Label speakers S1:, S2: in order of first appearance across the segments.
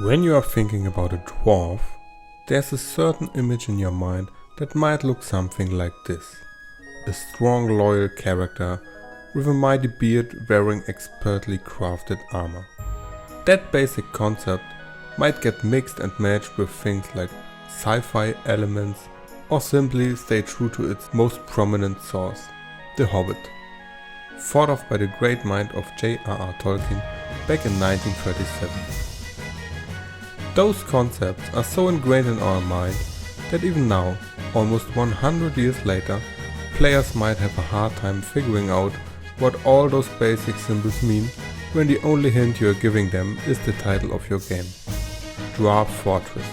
S1: When you are thinking about a dwarf, there's a certain image in your mind that might look something like this. A strong, loyal character with a mighty beard wearing expertly crafted armor. That basic concept might get mixed and matched with things like sci-fi elements or simply stay true to its most prominent source, The Hobbit. Thought of by the great mind of J.R.R. Tolkien back in 1937. Those concepts are so ingrained in our mind that even now, almost 100 years later, players might have a hard time figuring out what all those basic symbols mean when the only hint you are giving them is the title of your game, Dwarf Fortress.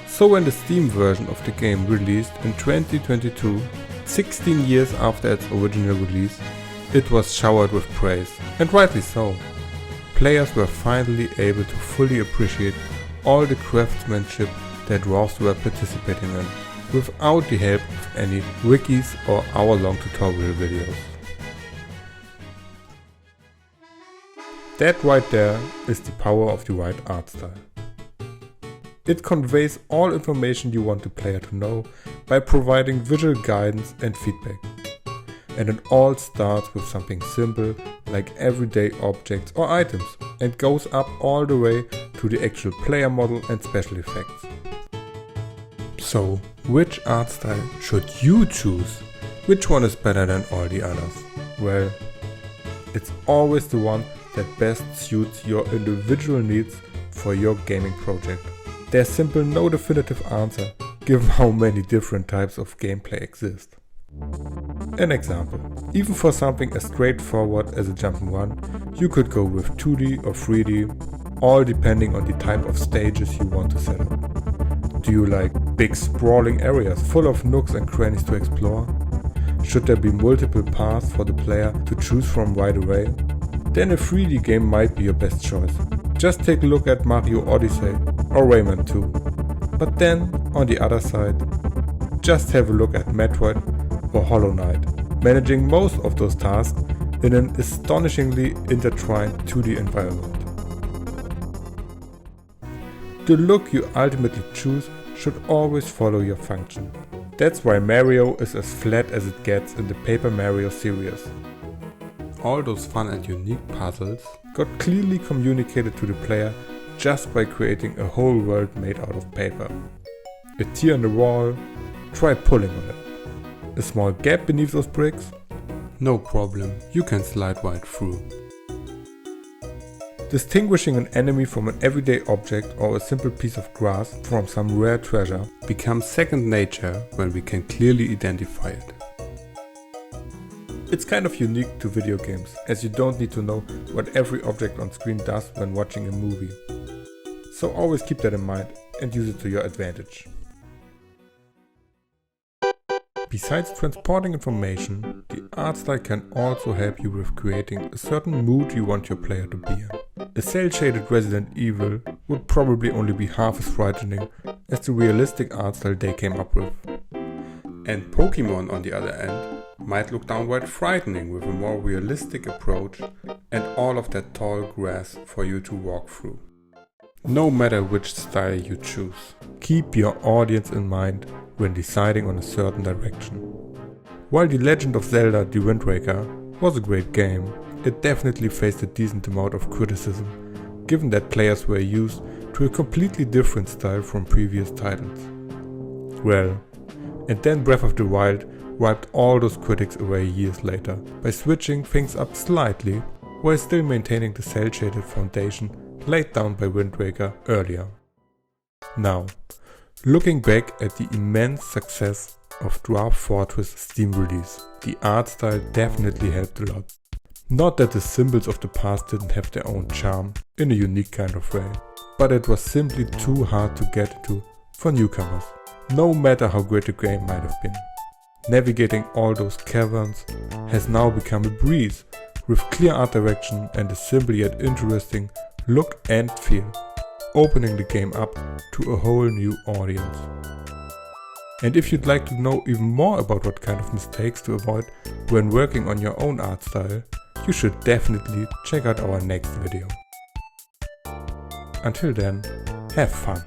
S1: So when the Steam version of the game released in 2022, 16 years after its original release, it was showered with praise, and rightly so. Players were finally able to fully appreciate all the craftsmanship that dwarves were participating in, without the help of any wikis or hour-long tutorial videos. That right there is the power of the right art style. It conveys all information you want the player to know by providing visual guidance and feedback. And it all starts with something simple like everyday objects or items and goes up all the way to the actual player model and special effects. So, which art style should you choose? Which one is better than all the others? Well, it's always the one that best suits your individual needs for your gaming project. There's simply no definitive answer given how many different types of gameplay exist. An example, even for something as straightforward as a jump'n'run, you could go with 2D or 3D, all depending on the type of stages you want to set up. Do you like big sprawling areas full of nooks and crannies to explore? Should there be multiple paths for the player to choose from right away? Then a 3D game might be your best choice. Just take a look at Mario Odyssey or Rayman 2. But then, on the other side, just have a look at Metroid or Hollow Knight, managing most of those tasks in an astonishingly intertwined 2D environment. The look you ultimately choose should always follow your function. That's why Mario is as flat as it gets in the Paper Mario series. All those fun and unique puzzles got clearly communicated to the player just by creating a whole world made out of paper. A tear in the wall, try pulling on it. A small gap beneath those bricks? No problem, you can slide right through. Distinguishing an enemy from an everyday object or a simple piece of grass from some rare treasure becomes second nature when we can clearly identify it. It's kind of unique to video games, as you don't need to know what every object on screen does when watching a movie. So always keep that in mind and use it to your advantage. Besides transporting information, the art style can also help you with creating a certain mood you want your player to be in. A cel-shaded Resident Evil would probably only be half as frightening as the realistic art style they came up with. And Pokemon, on the other end, might look downright frightening with a more realistic approach and all of that tall grass for you to walk through. No matter which style you choose, keep your audience in mind when deciding on a certain direction. While The Legend of Zelda: The Wind Waker was a great game, it definitely faced a decent amount of criticism, given that players were used to a completely different style from previous titles. Well, and then Breath of the Wild wiped all those critics away years later by switching things up slightly while still maintaining the cel-shaded foundation laid down by Wind Waker earlier. Now, looking back at the immense success of Dwarf Fortress Steam release, the art style definitely helped a lot. Not that the symbols of the past didn't have their own charm in a unique kind of way, but it was simply too hard to get into for newcomers, no matter how great the game might have been. Navigating all those caverns has now become a breeze with clear art direction and a simple yet interesting look and feel, opening the game up to a whole new audience. And if you'd like to know even more about what kind of mistakes to avoid when working on your own art style, you should definitely check out our next video. Until then, have fun.